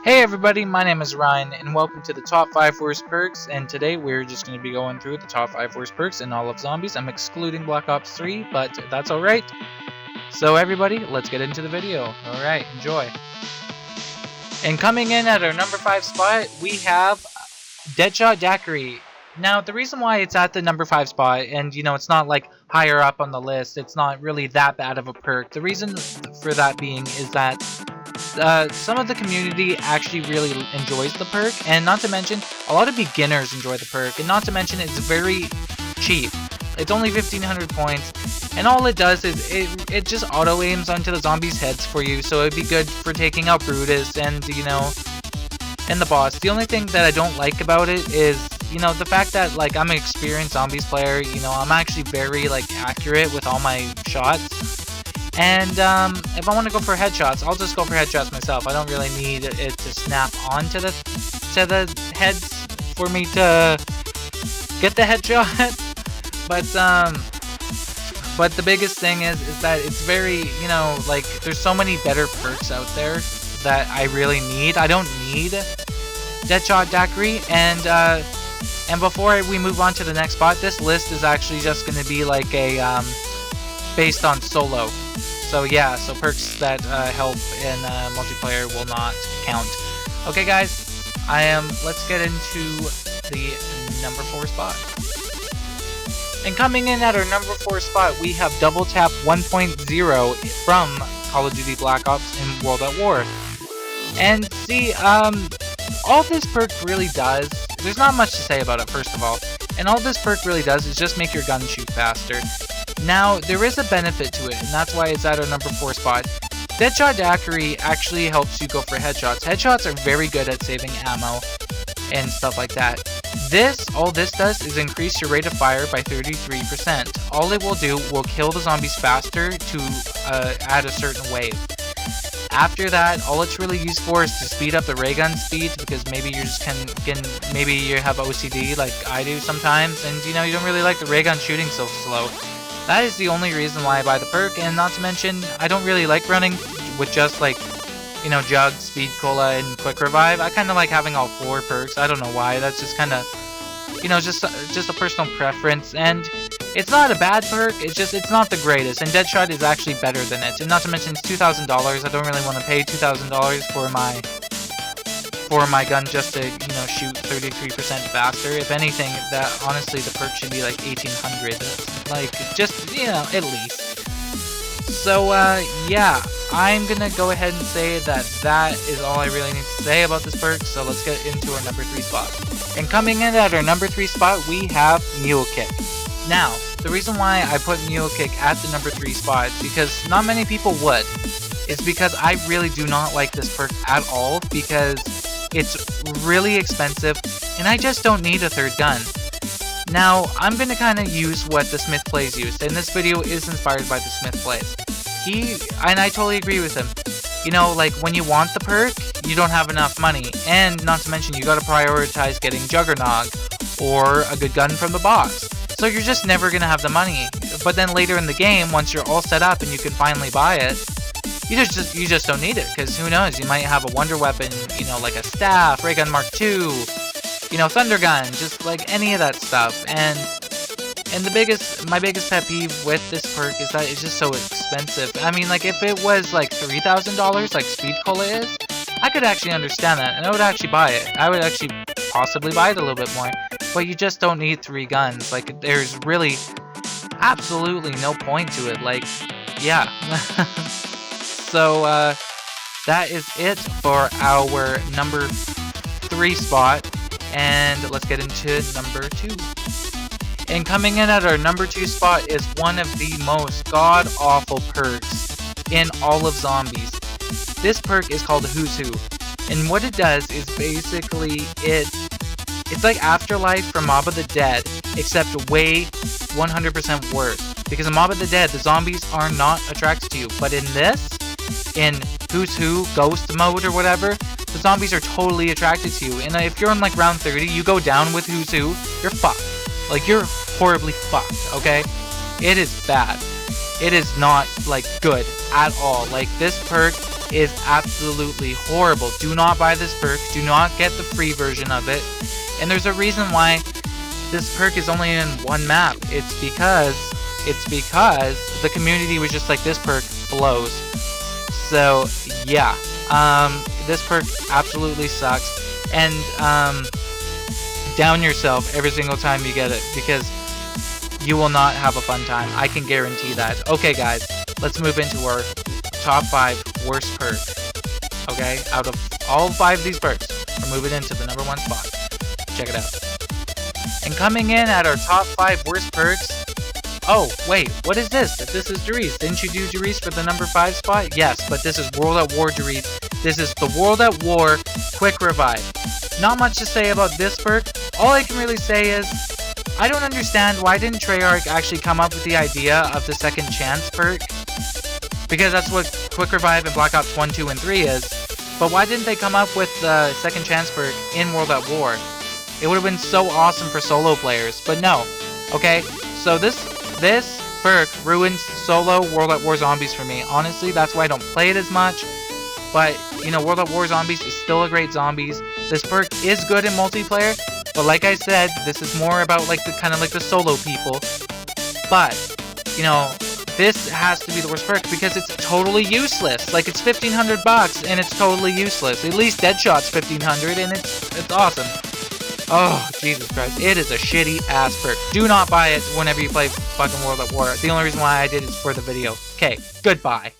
Hey everybody, my name is Ryan, and welcome to the top 5 worst perks, and today we're just going to be going through the top 5 worst perks in all of Zombies. I'm excluding Black Ops 3, but that's alright. So everybody, let's get into the video. Alright, enjoy. And coming in at our number 5 spot, we have Deadshot Daiquiri. Now, the reason why it's at the number 5 spot, and you know, it's not like higher up on the list, it's not really that bad of a perk. The reason for that being is that some of the community actually really enjoys the perk, and not to mention, a lot of beginners enjoy the perk, and not to mention, it's very cheap. It's only 1500 points, and all it does is it just auto aims onto the zombies' heads for you, so it'd be good for taking out Brutus and, you know, and the boss. The only thing that I don't like about it is, you know, the fact that, like, I'm an experienced zombies player, you know, I'm actually very, like, accurate with all my shots. And if I want to go for headshots, I'll just go for headshots myself. I don't really need it to snap onto the heads for me to get the headshot. But the biggest thing is that it's very, you know, like, there's so many better perks out there that I really need. I don't need Deadshot Daiquiri, and before we move on to the next spot, this list is actually just going to be like a based on solo. So yeah, so perks that help in multiplayer will not count. Okay guys, let's get into the number 4 spot. And coming in at our number 4 spot, we have Double Tap 1.0 from Call of Duty Black Ops and World at War. And see, all this perk really does, there's not much to say about it, first of all, and all this perk really does is just make your gun shoot faster. Now, there is a benefit to it, and that's why it's at our number 4 spot. Deadshot Daiquiri actually helps you go for headshots. Headshots are very good at saving ammo and stuff like that. All this does is increase your rate of fire by 33%. All it will do will kill the zombies faster to add a certain wave. After that, all it's really used for is to speed up the ray gun speed, because maybe you just maybe you have OCD like I do sometimes, and you know, you don't really like the ray gun shooting so slow. That is the only reason why I buy the perk, and not to mention, I don't really like running with just, like, you know, Jug, Speed Cola, and Quick Revive. I kind of like having all 4 perks. I don't know why. That's just kind of, you know, just a personal preference. And it's not a bad perk. It's not the greatest. And Deadshot is actually better than it. And not to mention, it's $2,000. I don't really want to pay $2,000 for my gun just to, you know, shoot 33% faster. If anything, that honestly the perk should be like 1800, like, just, you know, at least. So yeah, I'm gonna go ahead and say that is all I really need to say about this perk. So let's get into our number 3 spot. And coming in at our number 3 spot, we have Mule Kick. Now, the reason why I put Mule Kick at the number 3 spot, because not many people would, is because I really do not like this perk at all, because it's really expensive, and I just don't need a 3rd gun. Now, I'm going to kind of use what the Smith Plays used, and this video is inspired by the Smith Plays. And I totally agree with him. You know, like, when you want the perk, you don't have enough money, and not to mention, you got to prioritize getting Juggernog, or a good gun from the box. So you're just never going to have the money. But then later in the game, once you're all set up and you can finally buy it, you just don't need it, because who knows, you might have a wonder weapon, you know, like a staff, ray gun Mark II, you know, thunder gun, just like any of that stuff. And my biggest pet peeve with this perk is that it's just so expensive. I mean, like, if it was like $3,000 like Speed Cola is, I could actually understand that, and I would actually buy it. I would actually possibly buy it a little bit more. But you just don't need 3 guns. Like, there's really absolutely no point to it. Like, yeah. So, that is it for our number 3 spot, and let's get into number 2. And coming in at our number 2 spot is one of the most god-awful perks in all of Zombies. This perk is called Who's Who, and what it does is basically, it's like Afterlife from Mob of the Dead, except way 100% worse. Because in Mob of the Dead, the zombies are not attracted to you, but in this, in Who's Who, Ghost Mode or whatever, the zombies are totally attracted to you. And if you're in like round 30, you go down with Who's Who, you're fucked. Like, you're horribly fucked, okay? It is bad. It is not, like, good at all. Like, this perk is absolutely horrible. Do not buy this perk. Do not get the free version of it. And there's a reason why this perk is only in one map. It's because the community was just like, this perk blows. So, yeah. This perk absolutely sucks. And, down yourself every single time you get it, because you will not have a fun time. I can guarantee that. Okay, guys, let's move into our top 5 worst perks. Okay, out of all 5 of these perks, we're moving into the number 1 spot. Check it out. And coming in at our top 5 worst perks. Oh, wait, what is this? This is Derice. Didn't you do Derice for the number 5 spot? Yes, but this is World at War Derice. This is the World at War Quick Revive. Not much to say about this perk. All I can really say is, I don't understand why didn't Treyarch actually come up with the idea of the second chance perk? Because that's what Quick Revive in Black Ops 1, 2, and 3 is. But why didn't they come up with the second chance perk in World at War? It would have been so awesome for solo players, but no. Okay, so this perk ruins solo World at War Zombies for me. Honestly, that's why I don't play it as much. But, you know, World at War Zombies is still a great zombies. This perk is good in multiplayer, but like I said, this is more about like the kind of like the solo people. But, you know, this has to be the worst perk because it's totally useless. Like, it's 1,500 bucks and it's totally useless. At least Deadshot's 1,500 and it's awesome. Oh, Jesus Christ. It is a shitty ass perk. Do not buy it whenever you play fucking World at War. The only reason why I did it is for the video. Okay, goodbye.